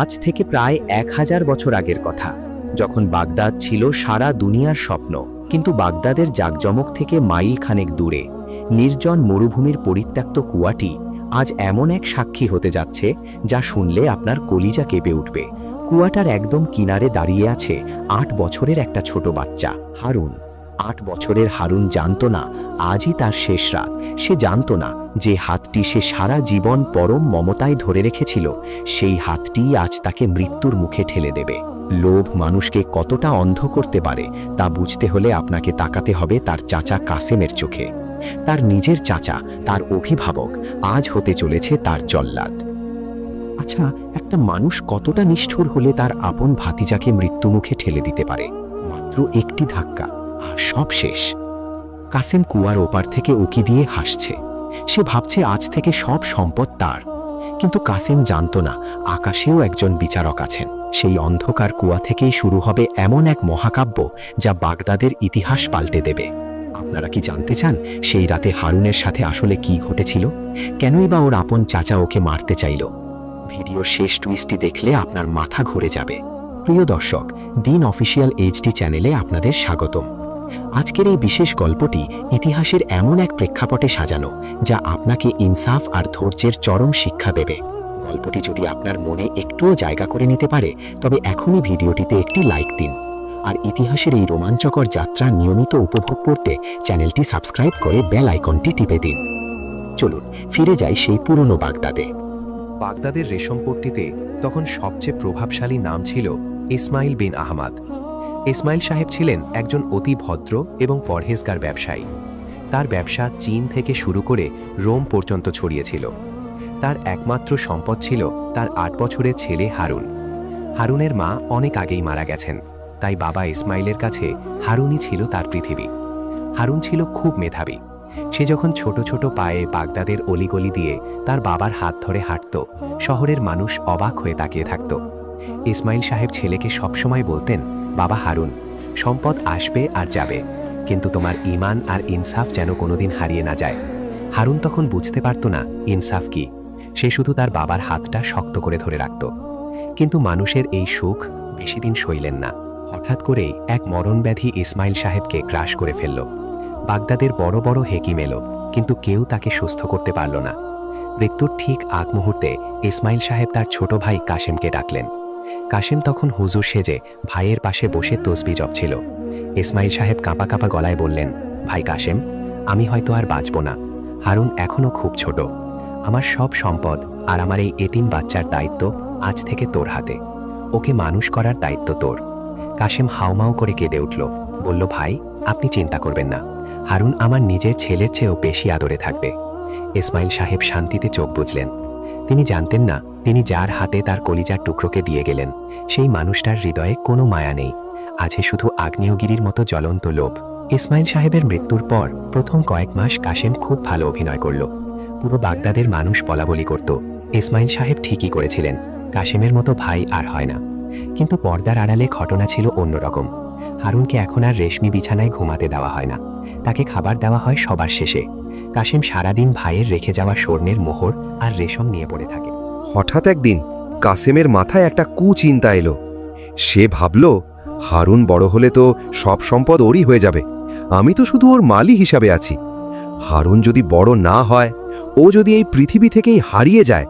আজ থেকে প্রায় 1000 বছর আগের কথা, যখন বাগদাদ ছিল সারা দুনিয়ার স্বপ্ন। কিন্তু বাগদাদের জাঁকজমক থেকে মাইল খানেক দূরে নির্জন মরুভূমির পরিত্যক্ত কুয়াটি আজ এমন এক সাক্ষী হতে যাচ্ছে যা শুনলে আপনার কলিজা কেঁপে উঠবে। কুয়াটার একদম কিনারে দাঁড়িয়ে আছে 8 বছরের একটা ছোট বাচ্চা, হারুন। 8 বছরের হারুন জানতো না আজই তার শেষ রাত। সে জানতো না যে হাতটি সে সারা জীবন পরম মমতায় ধরে রেখেছিল, সেই হাতটিই আজ তাকে মৃত্যুর মুখে ঠেলে দেবে। লোভ মানুষকে কতটা অন্ধ করতে পারে তা বুঝতে হলে আপনাকে তাকাতে হবে তার চাচা কাসেমের চোখে। তার নিজের চাচা, তার অভিভাবক, আজ হতে চলেছে তার জল্লাদ। আচ্ছা, একটা মানুষ কতটা নিষ্ঠুর হলে তার আপন ভাতিজাকে মৃত্যুমুখে ঠেলে দিতে পারে? মাত্র একটি ধাক্কা আর সব শেষ। কাসেম কুয়ার ওপার থেকে উকি দিয়ে হাসছে। সে ভাবছে আজ থেকে সব সম্পদ তার। কিন্তু কাসেম জানতো না আকাশেও একজন বিচারক আছেন। সেই অন্ধকার কুয়া থেকেই শুরু হবে এমন এক মহাকাব্য যা বাগদাদের ইতিহাস পাল্টে দেবে। আপনারা কি জানতে চান সেই রাতে হারুনের সাথে আসলে কি ঘটেছিল? কেনই বা ওর আপন চাচা ওকে মারতে চাইল? ভিডিওর শেষ টুইস্টটি দেখলে আপনার মাথা ঘুরে যাবে। প্রিয় দর্শক, দিন অফিসিয়াল এইচডি চ্যানেলে আপনাদের স্বাগতম। আজকের এই বিশেষ গল্পটি ইতিহাসের এমন এক প্রেক্ষাপটে সাজানো যা আপনাকে ইনসাফ আর ধৈর্যের চরম শিক্ষা দেবে। গল্পটি যদি আপনার মনে একটুও জায়গা করে নিতে পারে তবে এখনই ভিডিওটিতে একটি লাইক দিন। আর ইতিহাসের এই রোমাঞ্চকর যাত্রা নিয়মিত উপভোগ করতে চ্যানেলটি সাবস্ক্রাইব করে বেল আইকনটি টিপে দিন। চলুন ফিরে যাই সেই পুরনো বাগদাদে। বাগদাদের রেশমপট্টিতে তখন সবচেয়ে প্রভাবশালী নাম ছিল ইসমাইল বিন আহমাদ। ইসমাইল সাহেব ছিলেন একজন অতি ভদ্র এবং পরহেজগার ব্যবসায়ী। তার ব্যবসা চীন থেকে শুরু করে রোম পর্যন্ত ছড়িয়েছিল। তার একমাত্র সম্পদ ছিল তার 8 বছরের ছেলে হারুন। হারুনের মা অনেক আগেই মারা গেছেন, তাই বাবা ইসমাইলের কাছে হারুনই ছিল তার পৃথিবী। হারুন ছিল খুব মেধাবী। সে যখন ছোট ছোট পায়ে বাগদাদের অলিগলি দিয়ে তার বাবার হাত ধরে হাঁটত, শহরের মানুষ অবাক হয়ে তাকিয়ে থাকত। ইসমাইল সাহেব ছেলেকে সবসময় বলতেন, বাবা হারুন, সম্পদ আসবে আর যাবে, কিন্তু তোমার ঈমান আর ইনসাফ যেন কোনোদিন হারিয়ে না যায়। হারুন তখন বুঝতে পারত না ইনসাফ কি। সে শুধু তার বাবার হাতটা শক্ত করে ধরে রাখত। কিন্তু মানুষের এই সুখ বেশি দিন সইলেন না। হঠাৎ করেই এক মরণব্যাধি ইসমাইল সাহেবকে গ্রাস করে ফেলল। বাগদাদের বড় বড় হেকিম এলো, কিন্তু কেউ তাকে সুস্থ করতে পারল না। মৃত্যুর ঠিক আগ মুহূর্তে ইসমাইল সাহেব তার ছোট ভাই কাশেমকে ডাকলেন। কাশেম তখন হুজুর সেজে ভাইয়ের পাশে বসে তসবিহ জপছিল। ইসমাইল সাহেব কাঁপা কাঁপা গলায় বললেন, ভাই কাশেম, আমি হয়তো আর বাঁচব না। হারুন এখনও খুব ছোট। আমার সব সম্পদ আর আমার এই এতিম বাচ্চার দায়িত্ব আজ থেকে তোর হাতে। ওকে মানুষ করার দায়িত্ব তোর। কাশেম হাউমাউ করে কেঁদে উঠল, বলল, ভাই আপনি চিন্তা করবেন না, হারুন আমার নিজের ছেলের চেয়েও বেশি আদরে থাকবে। ইসমাইল সাহেব শান্তিতে চোখ বুজলেন। তিনি জানতেন না তিনি যার হাতে তার কলিজার টুকরোকে দিয়ে গেলেন সেই মানুষটার হৃদয়ে কোনো মায়া নেই, আছে শুধু আগ্নেয়গিরির মতো জ্বলন্ত লোভ। ইসমাইল সাহেবের মৃত্যুর পর প্রথম কয়েক মাস কাশেম খুব ভালো অভিনয় করল। পুরো বাগদাদের মানুষ বলাবলি করত, ইসমাইল সাহেব ঠিকই করেছিলেন, কাশেমের মতো ভাই আর হয় না। কিন্তু পর্দার আড়ালে ঘটনা ছিল অন্যরকম। হারুনকে এখন আর রেশমি বিছানায় ঘুমাতে দেওয়া হয় না, তাকে খাবার দেওয়া হয় সবার শেষে। কাশেম সারাদিন ভাইয়ের রেখে যাওয়া স্বর্ণের মোহর আর রেশম নিয়ে পড়ে থাকে। হঠাৎ একদিন কাসেমের মাথায় একটা কুচিন্তা এলো। সে ভাবল, হারুন বড় হলে তো সব সম্পদ ওরই হয়ে যাবে, আমি তো শুধু ওর মালি হিসাবে আছি। হারুন যদি বড় না হয়, ও যদি এই পৃথিবী থেকেই হারিয়ে যায়,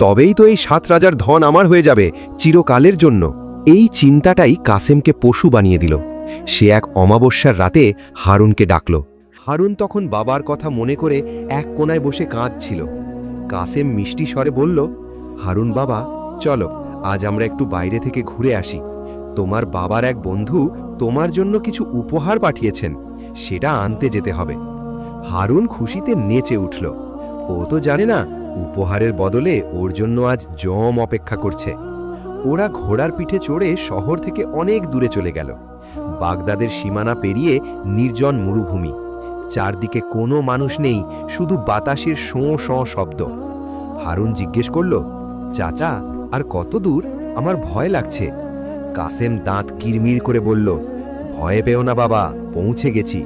তবেই তো এই 7 রাজার ধন আমার হয়ে যাবে চিরকালের জন্য। এই চিন্তাটাই কাসেমকে পশু বানিয়ে দিল। সে এক অমাবস্যার রাতে হারুনকে ডাকল। হারুন তখন বাবার কথা মনে করে এক কোণায় বসে কাঁদছিল। কাসেম মিষ্টি স্বরে বলল, হারুন বাবা, চলো আজ আমরা একটু বাইরে থেকে ঘুরে আসি। তোমার বাবার এক বন্ধু তোমার জন্য কিছু উপহার পাঠিয়েছেন, সেটা আনতে যেতে হবে। হারুন খুশিতে নেচে উঠল। ও তো জানে না উপহারের বদলে ওর জন্য আজ জম অপেক্ষা করছে। ওরা ঘোড়ার পিঠে চড়ে শহর থেকে অনেক দূরে চলে গেল। বাগদাদের সীমানা পেরিয়ে নির্জন মরুভূমি, চারদিকে কোনো মানুষ নেই, শুধু বাতাসের শোঁ শোঁ শব্দ। হারুন জিজ্ঞেস করল, চাচা আর কত দূর? আমার ভয় লাগছে। কাসেম দাঁত কিরমির করে বলল, ভয় পেও না বাবা, পৌঁছে গেছি।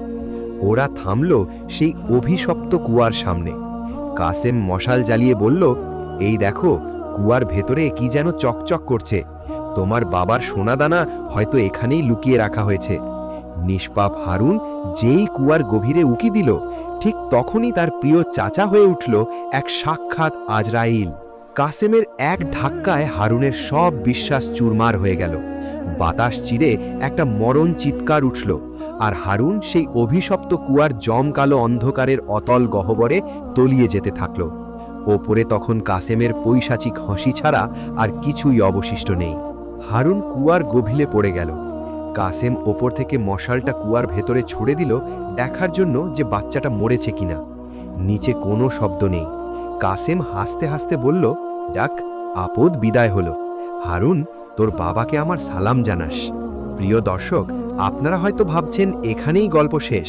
ওরা থামল সেই অভিশপ্ত কুয়ার সামনে। কাসেম মশাল জ্বালিয়ে বলল, এই দেখো কুয়ার ভেতরে কি যেন চকচক করছে। তোমার বাবার সোনাদানা হয়তো এখানেই লুকিয়ে রাখা হয়েছে। নিষ্পাপ হারুন যেই কুয়ার গভীরে উকি দিল, ঠিক তখনই তার প্রিয় চাচা হয়ে উঠল এক সাক্ষাৎ আজরাইল। কাসেমের এক ধাক্কায় হারুনের সব বিশ্বাস চুরমার হয়ে গেল। বাতাস চিরে একটা মরণ চিৎকার উঠল, আর হারুন সেই অভিশপ্ত কুয়ার জমকালো অন্ধকারের অতল গহ্বরে তলিয়ে যেতে থাকল। ওপরে তখন কাসেমের পৈশাচিক হাসি ছাড়া আর কিছুই অবশিষ্ট নেই। হারুন কুয়ার গভীরে পড়ে গেল। কাসেম ওপর থেকে মশালটা কুয়ার ভেতরে ছুড়ে দিল, দেখার জন্য যে বাচ্চাটা মরেছে কিনা। নিচে কোনো শব্দ নেই। কাসেম হাসতে হাসতে বলল, যাক, আপদ বিদায় হলো। হারুন, তোর বাবাকে আমার সালাম জানাস। প্রিয় দর্শক, আপনারা হয়তো ভাবছেন এখানেই গল্প শেষ,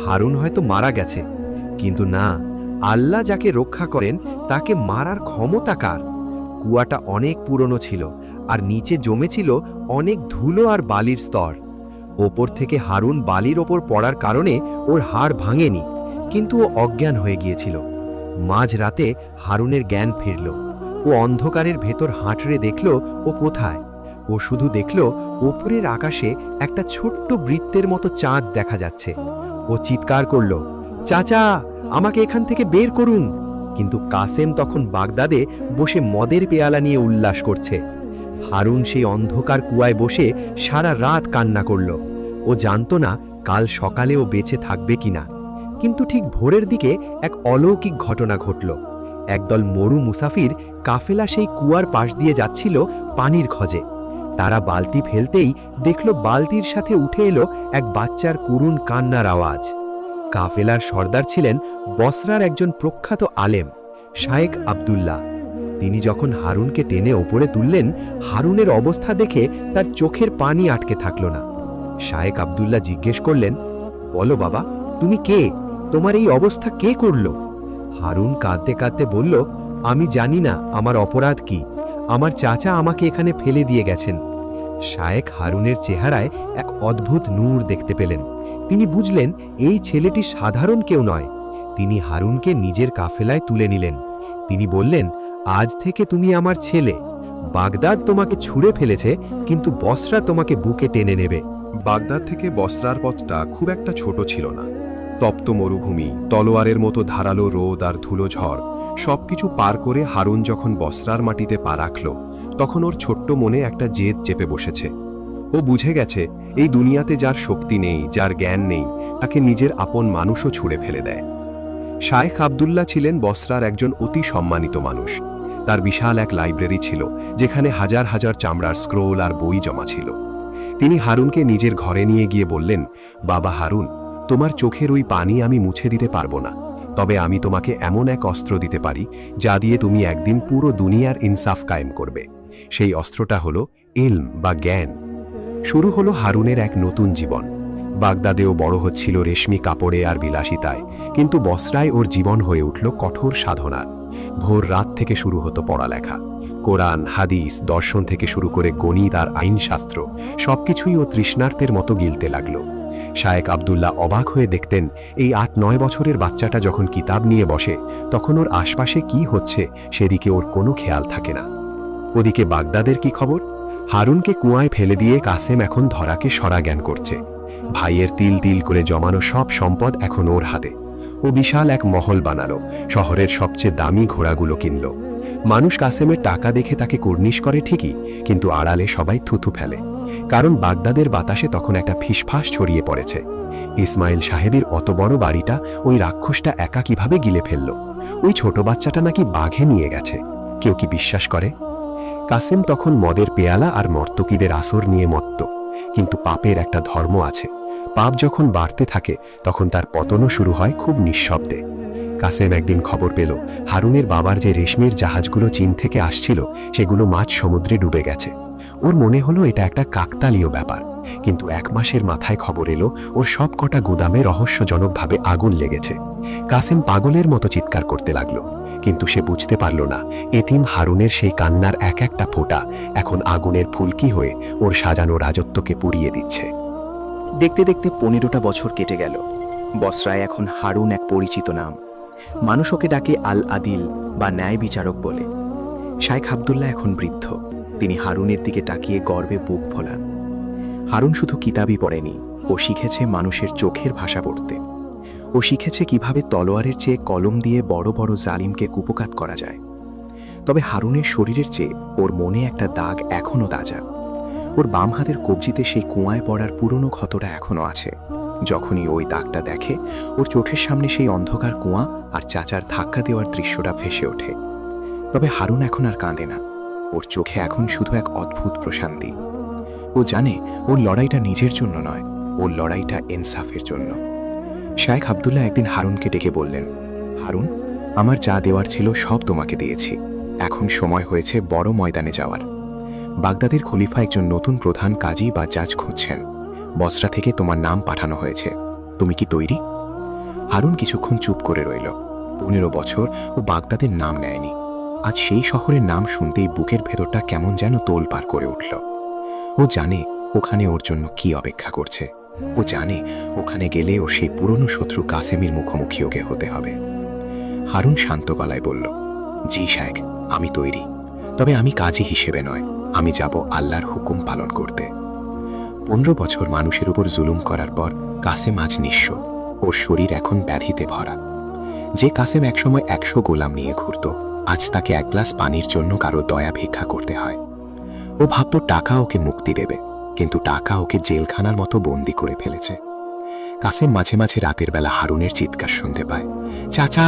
হারুন হয়তো মারা গেছে। কিন্তু না, আল্লাহ যাকে রক্ষা করেন তাকে মারার ক্ষমতা কার? কুয়াটা অনেক পুরনো ছিল, আর নিচে জমেছিল অনেক ধুলো আর বালির স্তর। ওপর থেকে হারুন বালির ওপর পড়ার কারণে ওর হাড় ভাঙেনি, কিন্তু ও অজ্ঞান হয়ে গিয়েছিল। মাঝরাতে হারুনের জ্ঞান ফিরল। ও অন্ধকারের ভেতর হাঁটড়ে দেখল ও কোথায়। ও শুধু দেখল ওপরের আকাশে একটা ছোট্ট বৃত্তের মতো চাঁদ দেখা যাচ্ছে। ও চিৎকার করল, চাচা, আমাকে এখান থেকে বের করুন। কিন্তু কাসেম তখন বাগদাদে বসে মদের পেয়ালা নিয়ে উল্লাস করছে। হারুন সেই অন্ধকার কুয়ায় বসে সারা রাত কান্না করল। ও জানত না কাল সকালে ও বেঁচে থাকবে কিনা। কিন্তু ঠিক ভোরের দিকে এক অলৌকিক ঘটনা ঘটল। একদল মরু মুসাফির কাফেলা সেই কুয়ার পাশ দিয়ে যাচ্ছিল পানির খোঁজে। তারা বালতি ফেলতেই দেখল বালতির সাথে উঠে এলো এক বাচ্চার করুণ কান্নার আওয়াজ। কাফেলার সর্দার ছিলেন বসরার একজন প্রখ্যাত আলেম, শায়েখ আব্দুল্লাহ। তিনি যখন হারুনকে টেনে ওপরে তুললেন, হারুনের অবস্থা দেখে তার চোখের পানি আটকে থাকল না। শায়েখ আব্দুল্লাহ জিজ্ঞেস করলেন, বলো বাবা, তুমি কে? তোমার এই অবস্থা কে করল? হারুন কাঁদতে কাঁদতে বলল, আমি জানি না আমার অপরাধ কি। আমার চাচা আমাকে এখানে ফেলে দিয়ে গেছেন। শায়েখ হারুনের চেহারায় এক অদ্ভুত নূর দেখতে পেলেন। তিনি বুঝলেন এই ছেলেটি সাধারণ কেউ নয়। তিনি হারুনকে নিজের কাফেলায় তুলে নিলেন। তিনি বললেন, আজ থেকে তুমি আমার ছেলে। বাগদাদ তোমাকে ছুঁড়ে ফেলেছে, কিন্তু বসরা তোমাকে বুকে টেনে নেবে। বাগদাদ থেকে বসরার পথটা খুব একটা ছোট ছিল না। তপ্ত মরুভূমি, তলোয়ারের মতো ধারালো রোদ আর ধুলো ঝড় সবকিছু পার করে হারুন যখন বসরার মাটিতে পা রাখল, তখন ওর ছোট্ট মনে একটা জেদ চেপে বসেছে। ও বুঝে গেছে এই দুনিয়াতে যার শক্তি নেই, যার জ্ঞান নেই, তাকে নিজের আপন মানুষও ছুঁড়ে ফেলে দেয়। শায়েখ আব্দুল্লাহ ছিলেন বসরার একজন অতি সম্মানিত মানুষ। তার বিশাল এক লাইব্রেরি ছিল, যেখানে হাজার হাজার চামড়ার স্ক্রোল আর বই জমা ছিল। তিনি হারুনকে নিজের ঘরে নিয়ে গিয়ে বললেন, বাবা হারুন, তোমার চোখের ওই পানি আমি মুছে দিতে পারবো না, তবে আমি তোমাকে এমন এক অস্ত্র দিতে পারি যা দিয়ে তুমি একদিন পুরো দুনিয়ার ইনসাফ কায়েম করবে। সেই অস্ত্রটা হলো ইলম বা জ্ঞান। শুরু হলো হারুনের এক নতুন জীবন। বাগদাদেও বড় হচ্ছিল রেশমি কাপড়ে আর বিলাসিতায়, কিন্তু বসরায় ওর জীবন হয়ে উঠল কঠোর সাধনার। ভোর রাত থেকে শুরু হতো পড়ালেখা। কোরআন, হাদিস, দর্শন থেকে শুরু করে গণিত আর আইনশাস্ত্র সবকিছুই ও তৃষ্ণার্তের মতো গিলতে লাগল। শায়েখ আব্দুল্লাহ অবাক হয়ে দেখতেন, এই ৮-৯ বছরের বাচ্চাটা যখন কিতাব নিয়ে বসে, তখন ওর আশপাশে কি হচ্ছে সেদিকে ওর কোনো খেয়াল থাকে না। ওদিকে বাগদাদের কি খবর? হারুনকে কুয়ায় ফেলে দিয়ে কাসেম এখন ধরাকে সরা জ্ঞান করছে। ভাইয়ের তিল তিল করে জমানো সব সম্পদ এখন ওর হাতে। ও বিশাল এক মহল বানালো, শহরের সবচেয়ে দামি ঘোড়াগুলো কিনল। মানুষ কাসেমের টাকা দেখে তাকে কুর্নিশ করে ঠিকই, কিন্তু আড়ালে সবাই থুথু ফেলে। কারণ বাগদাদের বাতাসে তখন একটা ফিসফাস ছড়িয়ে পড়েছে। ইসমাইল সাহেবের অত বড় বাড়িটা ওই রাক্ষসটা একা কিভাবে গিলে ফেলল? ওই ছোট বাচ্চাটা নাকি বাঘে নিয়ে গেছে। কেউ কি বিশ্বাস করে? কাসেম তখন মদের পেয়ালা আর নর্তকীদের আসর নিয়ে মত্ত। কিন্তু পাপের একটা ধর্ম আছে। পাপ যখন বাড়তে থাকে, তখন তার পতনও শুরু হয় খুব নিঃশব্দে। কাসেম একদিন খবর পেল হারুনের বাবার যে রেশমের জাহাজগুলো চীন থেকে আসছিল, সেগুলো মাঝ সমুদ্রে ডুবে গেছে। ওর মনে হলো এটা একটা কাকতালীয় ব্যাপার। কিন্তু 1 মাসের মাথায় খবর এলো ওর সব কটা গুদামে রহস্যজনকভাবে আগুন লেগেছে। কাসেম পাগলের মতো চিৎকার করতে লাগলো, কিন্তু সে বুঝতে পারল না এতিম হারুনের সেই কান্নার এক একটা ফোঁটা এখন আগুনের ফুলকি হয়ে ওর সাজানো রাজত্বকে পুড়িয়ে দিচ্ছে। দেখতে দেখতে 15টা বছর কেটে গেল। বসরায় এখন হারুন এক পরিচিত নাম। মানুষ ওকে ডাকে আল আদিল বা ন্যায় বিচারক বলে। শাইখ আব্দুল্লাহ এখন বৃদ্ধ। তিনি হারুনের দিকে তাকিয়ে গর্বে বুক ফোলান। হারুন শুধু কিতাবই পড়েনি, ও শিখেছে মানুষের চোখের ভাষা পড়তে। ও শিখেছে কিভাবে তলোয়ারের চেয়ে কলম দিয়ে বড় বড় জালিমকে কুপকাত করা যায়। তবে হারুনের শরীরের চেয়ে ওর মনে একটা দাগ এখনও তাজা। ওর বাম হাতের কবজিতে সেই কুয়ায় পড়ার পুরনো ক্ষতটা এখনও আছে। যখনই ওই দাগটা দেখে, ওর চোখের সামনে সেই অন্ধকার কুয়া আর চাচার ধাক্কা দেওয়ার দৃশ্যটা ভেসে ওঠে। তবে হারুন এখন আর কাঁদে না। ওর চোখে এখন শুধু এক অদ্ভুত প্রশান্তি। ও জানে ওর লড়াইটা নিজের জন্য নয়, ওর লড়াইটা ইনসাফের জন্য। শাইখ আব্দুল্লাহ একদিন হারুনকে ডেকে বললেন, হারুন, আমার যা দেওয়ার ছিল সব তোমাকে দিয়েছি। এখন সময় হয়েছে বড় ময়দানে যাওয়ার। বাগদাদের খলিফা একজন নতুন প্রধান কাজী বা জাজ খুঁজছেন। বসরা থেকে তোমার নাম পাঠানো হয়েছে। তুমি কি তৈরি? হারুন কিছুক্ষণ চুপ করে রইল। 15 বছর ও বাগদাদের নাম নেয়নি। আজ সেই শহরের নাম শুনতেই বুকের ভেতরটা কেমন যেন তোলপাড় করে উঠল। ও জানে ওখানে ওর জন্য কি অপেক্ষা করছে। ও জানে ওখানে গেলে ও সেই পুরনো শত্রু কাসেমের মুখোমুখি ওকে হতে হবে। হারুন শান্ত গলায় বলল, জি শাইখ, আমি তৈরি। তবে আমি কাজী হিসেবে নয়, আমি যাব আল্লাহর হুকুম পালন করতে। 15 বছর মানুষের উপর জুলুম করার পর কাসেম আজ নিঃস্ব। ওর শরীর এখন ব্যাধিতে ভরা। যে কাসেম একসময় 100 গোলাম নিয়ে ঘুরত, আজ তাকে এক গ্লাস পানির জন্য কারো দয়া ভিক্ষা করতে হয়। ও ভাবত টাকা ওকে মুক্তি দেবে, কিন্তু টাকা ওকে জেলখানার মতো বন্দি করে ফেলেছে। কাসেম মাঝে মাঝে রাতের বেলা হারুনের চিৎকার শুনতে পায়, চাচা,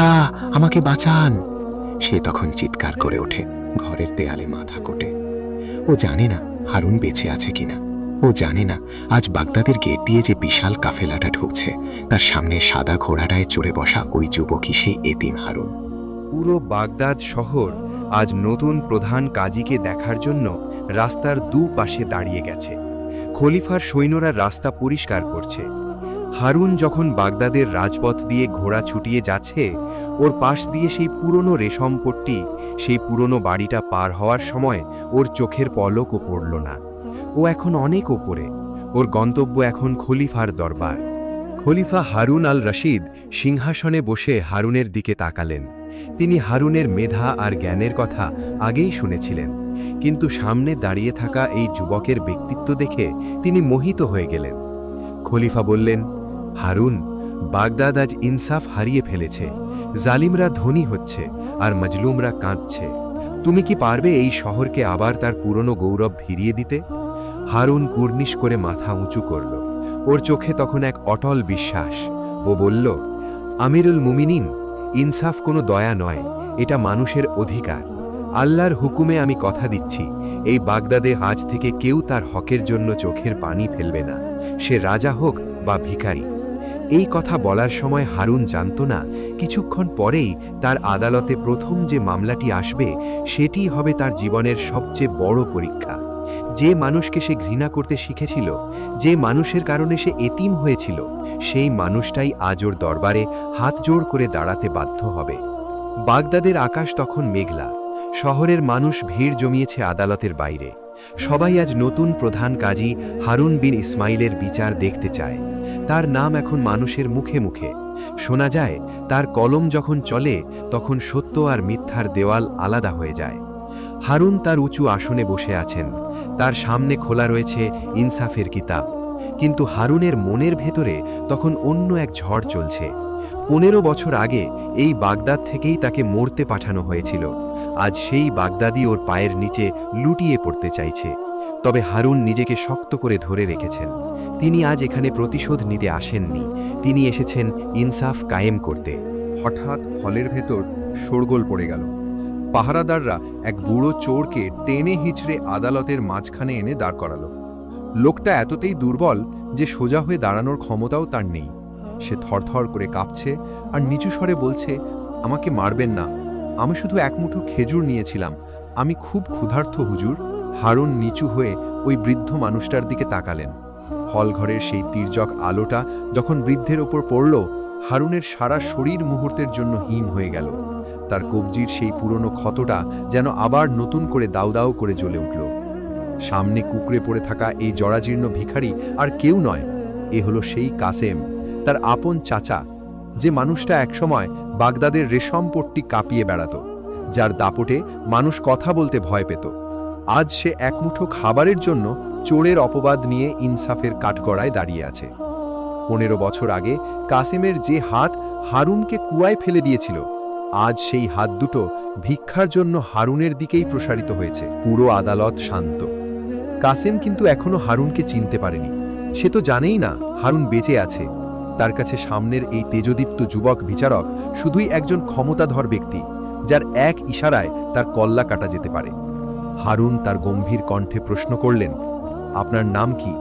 আমাকে বাঁচান। সে তখন চিৎকার করে ওঠে, ঘরের দেয়ালে মাথা কোটে। ও জানে না হারুন বেঁচে আছে কিনা। ও জানে না আজ বাগদাদের গেট দিয়ে যে বিশাল কাফেলাটা ঢুকছে, তার সামনে সাদা ঘোড়াটায় চড়ে বসা ওই যুবকই সেই এতিম হারুন। পুরো বাগদাদ শহর আজ নতুন প্রধান কাজীকে দেখার জন্য রাস্তার দুপাশে দাঁড়িয়ে গেছে। খলিফার সৈন্যরা রাস্তা পরিষ্কার করছে। হারুন যখন বাগদাদের রাজপথ দিয়ে ঘোড়া ছুটিয়ে যাচ্ছে, ওর পাশ দিয়ে সেই পুরনো রেশম পট্টি, সেই পুরনো বাড়িটা পার হওয়ার সময় ওর চোখের পলকও পড়ল না। ও এখন অনেক ওপরে। ওর গন্তব্য এখন খলিফার দরবার। খলিফা হারুন আল রশিদ সিংহাসনে বসে হারুনের দিকে তাকালেন। তিনি হারুনের মেধা আর জ্ঞানের কথা আগেই শুনেছিলেন, কিন্তু সামনে দাঁড়িয়ে থাকা এই যুবকের ব্যক্তিত্ব দেখে তিনি মোহিত হয়ে গেলেন। খলিফা বললেন, হারুন, বাগদাদ আজ ইনসাফ হারিয়ে ফেলেছে। জালিমরা ধনী হচ্ছে আর মজলুমরা কাঁদছে। তুমি কি পারবে এই শহরকে আবার তার পুরনো গৌরব ফিরিয়ে দিতে? হারুন কুর্নিশ করে মাথা উঁচু করল। ওর চোখে তখন এক অটল বিশ্বাস। ও বলল, আমিরুল মুমিনিন, ইনসাফ কোনো দয়া নয়, এটা মানুষের অধিকার। আল্লাহর হুকুমে আমি কথা দিচ্ছি, এই বাগদাদে আজ থেকে কেউ তার হকের জন্য চোখের পানি ফেলবে না, সে রাজা হোক বা ভিখারি। এই কথা বলার সময় হারুন জানত না কিছুক্ষণ পরেই তার আদালতে প্রথম যে মামলাটি আসবে সেটিই হবে তার জীবনের সবচেয়ে বড় পরীক্ষা। যে মানুষকে সে ঘৃণা করতে শিখেছিল, যে মানুষের কারণে সে এতিম হয়েছিল, সেই মানুষটাই আজ ওর দরবারে হাত জোড় করে দাঁড়াতে বাধ্য হবে। বাগদাদের আকাশ তখন মেঘলা। শহরের মানুষ ভিড় জমিয়েছে আদালতের বাইরে। সবাই আজ নতুন প্রধান কাজী হারুন বিন ইসমাইলের বিচার দেখতে চায়। তার নাম এখন মানুষের মুখে মুখে। শোনা যায় তার কলম যখন চলে তখন সত্য আর মিথ্যার দেওয়াল আলাদা হয়ে যায়। হারুন তার উঁচু আসনে বসে আছেন। তার সামনে খোলা রয়েছে ইনসাফের কিতাব। কিন্তু হারুনের মনের ভেতরে তখন অন্য এক ঝড় চলছে। 15 বছর আগে এই বাগদাদ থেকেই তাকে মরতে পাঠানো হয়েছিল। আজ সেই বাগদাদি ওর পায়ের নিচে লুটিয়ে পড়তে চাইছে। তবে হারুন নিজেকে শক্ত করে ধরে রেখেছেন। তিনি আজ এখানে প্রতিশোধ নিতে আসেননি, তিনি এসেছেন ইনসাফ কায়েম করতে। হঠাৎ হলের ভেতর শোরগোল পড়ে গেল। পাহারাদাররা এক বুড়ো চোরকে টেনে হিঁচড়ে আদালতের মাঝখানে এনে দাঁড় করালো। লোকটা এতটাই দুর্বল যে সোজা হয়ে দাঁড়ানোর ক্ষমতাও তার নেই। সে থরথর করে কাঁপছে আর নিচু স্বরে বলছে, আমাকে মারবেন না, আমি শুধু এক মুঠো খেজুর নিয়েছিলাম, আমি খুব ক্ষুধার্ত হুজুর। হারুন নিচু হয়ে ওই বৃদ্ধ মানুষটার দিকে তাকালেন। হলঘরের সেই তির্যক আলোটা যখন বৃদ্ধের ওপর পড়ল, হারুনের সারা শরীর মুহূর্তের জন্য হিম হয়ে গেল। তার কবজির সেই পুরনো ক্ষতটা যেন আবার নতুন করে দাউ দাউ করে জ্বলে উঠল। সামনে কুকড়ে পড়ে থাকা এই জরাজীর্ণ ভিখারি আর কেউ নয়, এ হলো সেই কাসেম, তার আপন চাচা, যে মানুষটা একসময় বাগদাদের রেশম পট্টি কাঁপিয়ে বেড়াত, যার দাপটে মানুষ কথা বলতে ভয় পেত। আজ সে একমুঠো খাবারের জন্য চোরের অপবাদ নিয়ে ইনসাফের কাঠগড়ায় দাঁড়িয়ে আছে। 15 বছর আগে কাসেমের যে হাত হারুনকে কুয়ায় ফেলে দিয়েছিল, আজ সেই হাত দুটো ভিক্ষার জন্য হারুনের দিকেই প্রসারিত হয়েছে। পুরো আদালত শান্ত। কাসেম কিন্তু এখনো হারুনকে চিনতে পারেনি। সে তো জানেই না হারুন বেঁচে আছে। তার কাছে সামনের এই তেজদীপ্ত যুবক বিচারক শুধুই একজন ক্ষমতাধর ব্যক্তি, যার এক ইশারায় তার কল্লা কাটা যেতে পারে। হারুন তার গম্ভীর কণ্ঠে প্রশ্ন করলেন, আপনার নাম কি?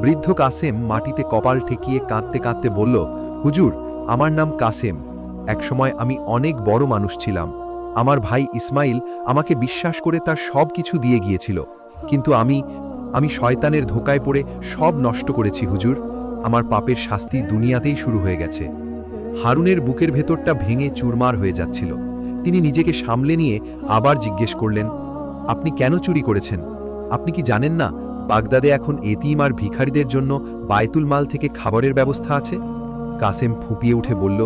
বৃদ্ধ কাসেম মাটিতে কপাল ঠেকিয়ে কাঁদতে কাঁদতে বলল, হুজুর, আমার নাম কাসেম। একসময় আমি অনেক বড় মানুষ ছিলাম। আমার ভাই ইসমাইল আমাকে বিশ্বাস করে তার সব কিছু দিয়ে গিয়েছিল, কিন্তু আমি শয়তানের ধোকায় পড়ে সব নষ্ট করেছি হুজুর। আমার পাপের শাস্তি দুনিয়াতেই শুরু হয়ে গেছে। হারুনের বুকের ভেতরটা ভেঙে চুরমার হয়ে যাচ্ছিল। তিনি নিজেকে সামলে নিয়ে আবার জিজ্ঞেস করলেন, আপনি কেন চুরি করেছেন? আপনি কি জানেন না বাগদাদে এখন এতিম আর ভিখারিদের জন্য বায়তুল মাল থেকে খাবারের ব্যবস্থা আছে? কাসেম ফুঁপিয়ে উঠে বলল,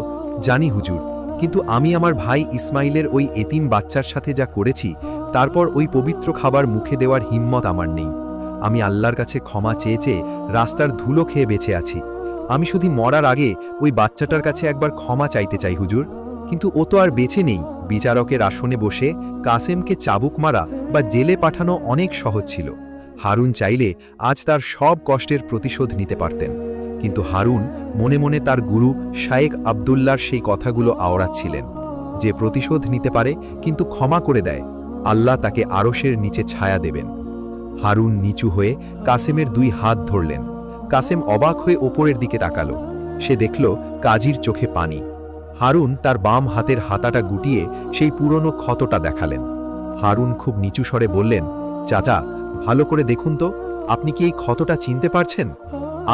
জানি হুজুর, কিন্তু আমি আমার ভাই ইসমাইলের ওই এতিম বাচ্চার সাথে যা করেছি, তারপর ওই পবিত্র খাবার মুখে দেওয়ার হিম্মত আমার নেই। আমি আল্লাহর কাছে ক্ষমা চেয়ে চেয়ে রাস্তার ধুলো খেয়ে বেঁচে আছি। আমি শুধু মরার আগে ওই বাচ্চাটার কাছে একবার ক্ষমা চাইতে চাই হুজুর। কিন্তু ও তো আর বেঁচে নেই। বিচারকের আসনে বসে কাসেমকে চাবুক মারা বা জেলে পাঠানো অনেক সহজ ছিল। হারুন চাইলে আজ তার সব কষ্টের প্রতিশোধ নিতে পারতেন, কিন্তু হারুন মনে মনে তার গুরু শায়েখ আবদুল্লাহর সেই কথাগুলো আওড়াচ্ছিলেন, যে প্রতিশোধ নিতে পারে কিন্তু ক্ষমা করে দেয়, আল্লাহ তাকে আরশের নিচে ছায়া দেবেন। হারুন নিচু হয়ে কাসেমের 2 হাত ধরলেন। কাসেম অবাক হয়ে ওপরের দিকে তাকালো। সে দেখল কাজীর চোখে পানি। হারুন তার বাম হাতের হাতাটা গুটিয়ে সেই পুরনো ক্ষতটা দেখালেন। হারুন খুব নিচু স্বরে বললেন, চাচা, ভালো করে দেখুন তো, আপনি কি এই ক্ষতটা চিনতে পারছেন?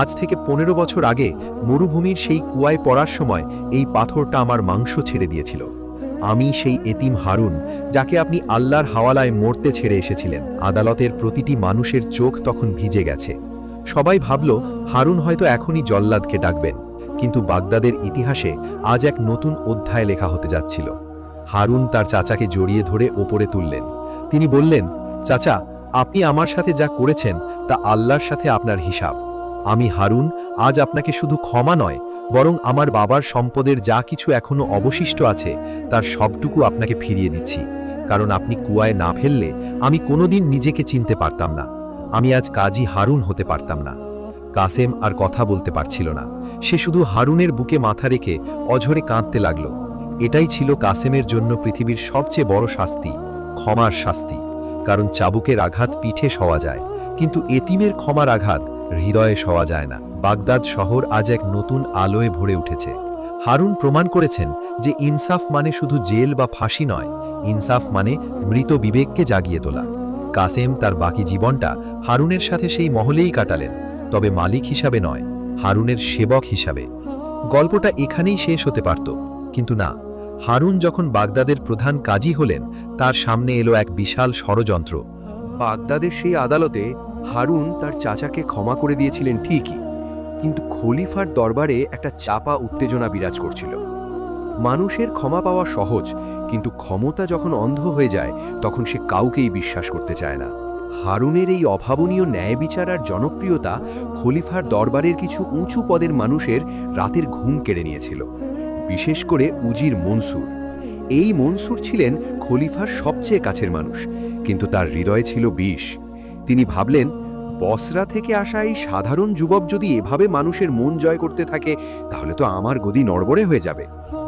আজ থেকে 15 বছর আগে মরুভূমির সেই কুয়ায় পড়ার সময় এই পাথরটা আমার মাংস ছেড়ে দিয়েছিল। আমি সেই এতিম হারুন, যাকে আপনি আল্লাহর হাওয়ালায় মরতে ছেড়ে এসেছিলেন। আদালতের প্রতিটি মানুষের চোখ তখন ভিজে গেছে। সবাই ভাবল হারুন হয়তো এখনই জল্লাদকে ডাকবেন, কিন্তু বাগদাদের ইতিহাসে আজ এক নতুন অধ্যায় লেখা হতে যাচ্ছিল। হারুন তার চাচাকে জড়িয়ে ধরে ওপরে তুললেন। তিনি বললেন, চাচা, আপনি আমার সাথে যা করেছেন তা আল্লাহর সাথে আপনার হিসাব। আমি হারুন আজ আপনাকে শুধু ক্ষমা নয়, বরং আমার বাবার সম্পদের যা কিছু এখনো অবশিষ্ট আছে তার সবটুকু আপনাকে ফিরিয়ে দিচ্ছি। কারণ আপনি কুয়ায় না ফেললে আমি কোনোদিন নিজেকে চিনতে পারতাম না। আমি আজ কাজী হারুন হতে পারতাম না। কাসেম আর কথা বলতে পারছিল না। সে শুধু হারুনের বুকে মাথা রেখে অঝরে কাঁদতে লাগল। এটাই ছিল কাসেমের জন্য পৃথিবীর সবচেয়ে বড় শাস্তি, ক্ষমার শাস্তি। কারণ চাবুকের আঘাত পিঠে সওয়া যায়, কিন্তু এতিমের ক্ষমার আঘাত হৃদয়ে সওয়া যায় না। বাগদাদ শহর আজ এক নতুন আলোয় ভরে উঠেছে। হারুন প্রমাণ করেছেন যে ইনসাফ মানে শুধু জেল বা ফাঁসি নয়, ইনসাফ মানে মৃত বিবেককে জাগিয়ে তোলা। কাসেম তার বাকি জীবনটা হারুনের সাথে সেই মহলেই কাটালেন, তবে মালিক হিসাবে নয়, হারুনের সেবক হিসাবে। গল্পটা এখানেই শেষ হতে পারত, কিন্তু না। হারুন যখন বাগদাদের প্রধান কাজী হলেন, তার সামনে এলো এক বিশাল ষড়যন্ত্র। বাগদাদের সেই আদালতে হারুন তার চাচাকে ক্ষমা করে দিয়েছিলেন ঠিকই, কিন্তু খলিফার দরবারে একটা চাপা উত্তেজনা বিরাজ করছিল। মানুষের ক্ষমা পাওয়া সহজ, কিন্তু ক্ষমতা যখন অন্ধ হয়ে যায় তখন সে কাউকেই বিশ্বাস করতে চায় না। হারুনের এই অভাবনীয় ন্যায় বিচার আর জনপ্রিয়তা খলিফার দরবারের কিছু উঁচু পদের মানুষের রাতের ঘুম কেড়ে নিয়েছিল, বিশেষ করে উজির মনসুর। এই মনসুর ছিলেন খলিফার সবচেয়ে কাছের মানুষ, কিন্তু তার হৃদয়ে ছিল বিষ। তিনি ভাবলেন, বসরা থেকে আসা এই সাধারণ যুবক যদি এভাবে মানুষের মন জয় করতে থাকে, তাহলে তো আমার গদি নড়বড়ে হয়ে যাবে।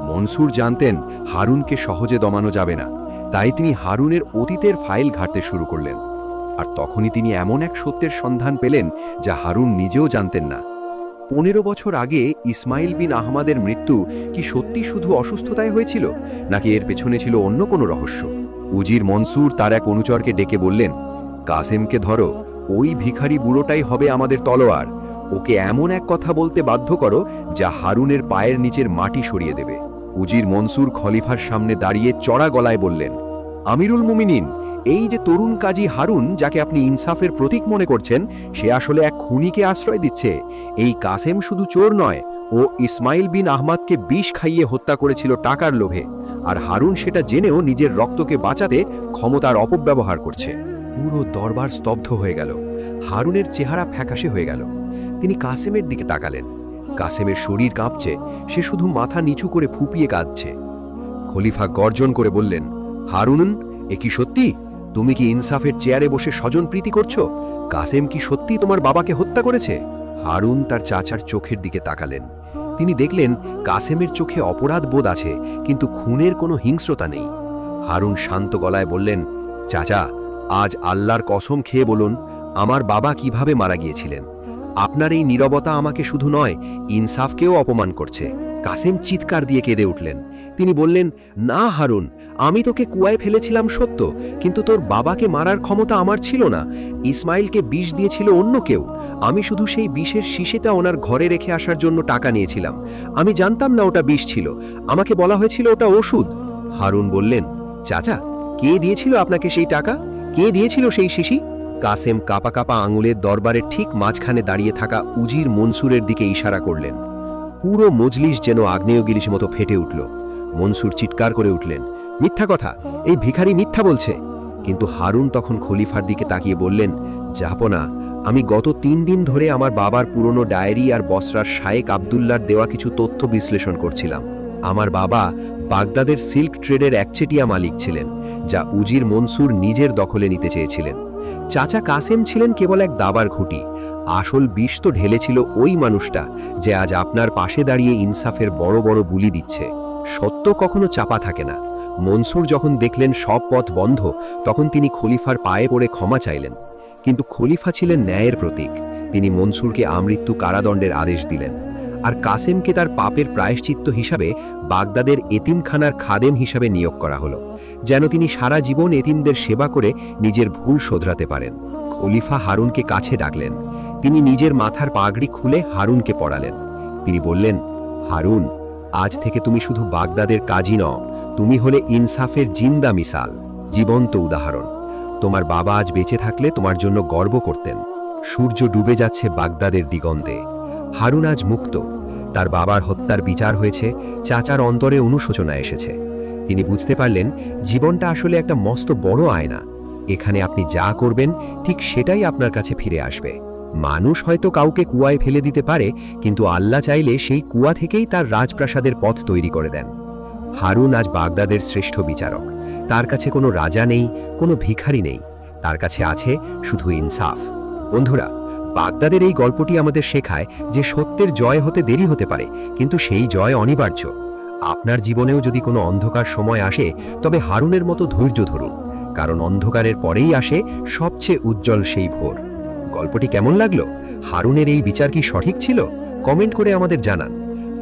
মনসুর জানতেন হারুনকে সহজে দমানো যাবে না, তাই তিনি হারুনের অতীতের ফাইল ঘাঁটতে শুরু করলেন। আর তখনই তিনি এমন এক সত্যের সন্ধান পেলেন যা হারুন নিজেও জানতেন না। 15 বছর আগে ইসমাইল বিন আহমাদের মৃত্যু কি সত্যি শুধু অসুস্থতায় হয়েছিল, নাকি এর পেছনে ছিল অন্য কোনো রহস্য? উজির মনসুর তার এক অনুচরকে ডেকে বললেন, কাসেমকে ধরো, ওই ভিখারি বুড়োটাই হবে আমাদের তলোয়ার। ওকে এমন এক কথা বলতে বাধ্য করো যা হারুনের পায়ের নিচের মাটি সরিয়ে দেবে। উজির মনসুর খলিফার সামনে দাঁড়িয়ে চড়া গলায় বললেন, আমিরুল মুমিনিন, এই যে তরুণ কাজী হারুন, যাকে আপনি ইনসাফের প্রতীক মনে করছেন, সে আসলে এক খুনিকে আশ্রয় দিচ্ছে। এই কাসেম শুধু চোর নয়, ও ইসমাইল বিন আহমাদকে বিষ খাইয়ে হত্যা করেছিল টাকার লোভে, আর হারুন সেটা জেনেও নিজের রক্তকে বাঁচাতে ক্ষমতার অপব্যবহার করছে। পুরো দরবার স্তব্ধ হয়ে গেল। হারুনের চেহারা ফ্যাকাশে হয়ে গেল। তিনি কাসেমের দিকে তাকালেন। কাসেমের শরীর কাঁপছে, সে শুধু মাথা নিচু করে ফুপিয়ে কাঁদছে। খলিফা গর্জন করে বললেন, হারুন, এ কি সত্যি? তুমি কি ইনসাফের চেয়ারে বসে স্বজনপ্রীতি করছো? কাসেম কি সত্যি তোমার বাবাকে হত্যা করেছে? হারুন তার চাচার চোখের দিকে তাকালেন। তিনি দেখলেন কাসেমের চোখে অপরাধ বোধ আছে, কিন্তু খুনের কোনো হিংস্রতা নেই। হারুন শান্ত গলায় বললেন, চাচা, আজ আল্লাহর কসম খেয়ে বলুন, আমার বাবা কিভাবে মারা গিয়েছিলেন? আপনার এই নীরবতা আমাকে শুধু নয়, ইনসাফকেও অপমান করছে। কাসেম চিৎকার দিয়ে কেঁদে উঠলেন। তিনি বললেন, না হারুন, আমি তোকে কুয়ায় ফেলেছিলাম সত্য, কিন্তু তোর বাবাকে মারার ক্ষমতা আমার ছিল না। ইসমাইলকে বিষ দিয়েছিল অন্য কেউ। আমি শুধু সেই বিষের শিশিটা ওনার ঘরে রেখে আসার জন্য টাকা নিয়েছিলাম। আমি জানতাম না ওটা বিষ ছিল, আমাকে বলা হয়েছিল ওটা ওষুধ। হারুন বললেন, চাচা, কে দিয়েছিল আপনাকে সেই টাকা? কে দিয়েছিল সেই শিশি? কাসেম কাপা কাপা আঙুলের দরবারের ঠিক মাঝখানে দাঁড়িয়ে থাকা উজির মনসুরের দিকে ইশারা করলেন। পুরো মজলিস যেন আগ্নেয়গিরির মতো ফেটে উঠল। মনসুর চিৎকার করে উঠলেন, মিথ্যা কথা, এই ভিখারি মিথ্যা বলছে। কিন্তু হারুন তখন খলিফার দিকে তাকিয়ে বললেন, জাহাপনা, আমি গত 3 দিন ধরে আমার বাবার পুরনো ডায়েরি আর বসরার শায়েক আবদুল্লার দেওয়া কিছু তথ্য বিশ্লেষণ করছিলাম। আমার বাবা বাগদাদের সিল্ক ট্রেডের একচেটিয়া মালিক ছিলেন, যা উজির মনসুর নিজের দখলে নিতে চেয়েছিলেন। চাচা কাসেম ছিলেন কেবল এক দাবার ঘুঁটি। আসল বিষ তো ঢেলেছিল ওই মানুষটা, যে আজ আপনার পাশে দাঁড়িয়ে ইনসাফের বড় বড় বুলি দিচ্ছে। সত্য কখনো চাপা থাকে না। মনসুর যখন দেখলেন সব পথ বন্ধ, তখন তিনি খলিফার পায়ে পড়ে ক্ষমা চাইলেন। কিন্তু খলিফা ছিলেন ন্যায়ের প্রতীক। তিনি মনসুরকে আমৃত্যু কারাদণ্ডের আদেশ দিলেন, আর কাসেমকে তার পাপের প্রায়শ্চিত্ত হিসাবে বাগদাদের এতিমখানার খাদেম হিসাবে নিয়োগ করা হলো, যেন তিনি সারা জীবন এতিমদের সেবা করে নিজের ভুল শোধরাতে পারেন। খলিফা হারুনকে কাছে ডাকলেন। তিনি নিজের মাথার পাগড়ি খুলে হারুনকে পরালেন। তিনি বললেন, হারুন, আজ থেকে তুমি শুধু বাগদাদের কাজী নও, তুমি হলে ইনসাফের জিন্দা মিসাল, জীবন্ত উদাহরণ। তোমার বাবা আজ বেঁচে থাকলে তোমার জন্য গর্ব করতেন। সূর্য ডুবে যাচ্ছে বাগদাদের দিগন্তে। হারুন আজ মুক্ত। তার বাবার হত্যার বিচার হয়েছে, চাচার অন্তরে অনুশোচনা এসেছে। তিনি বুঝতে পারলেন জীবনটা আসলে একটা মস্ত বড় আয়না। এখানে আপনি যা করবেন ঠিক সেটাই আপনার কাছে ফিরে আসবে। মানুষ হয়তো কাউকে কুয়ায় ফেলে দিতে পারে, কিন্তু আল্লাহ চাইলে সেই কুয়া থেকেই তার রাজপ্রাসাদের পথ তৈরি করে দেন। হারুন আজ বাগদাদের শ্রেষ্ঠ বিচারক। তার কাছে কোনো রাজা নেই, কোনো ভিখারি নেই, তার কাছে আছে শুধু ইনসাফ। বন্ধুরা, বাগদাদের এই গল্পটি আমাদের শেখায় যে সত্যের জয় হতে দেরি হতে পারে, কিন্তু সেই জয় অনিবার্য। আপনার জীবনেও যদি কোনো অন্ধকার সময় আসে, তবে হারুনের মতো ধৈর্য ধরুন, কারণ অন্ধকারের পরেই আসে সবচেয়ে উজ্জ্বল সেই ভোর। গল্পটি কেমন লাগলো? হারুনের এই বিচার কি সঠিক ছিল? কমেন্ট করে আমাদের জানান।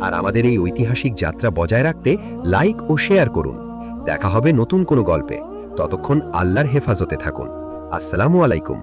আর আমাদের এই ঐতিহাসিক যাত্রা বজায় রাখতে লাইক ও শেয়ার করুন। দেখা হবে নতুন কোনো গল্পে। ততক্ষণ আল্লাহর হেফাজতে থাকুন। আসসালামু আলাইকুম।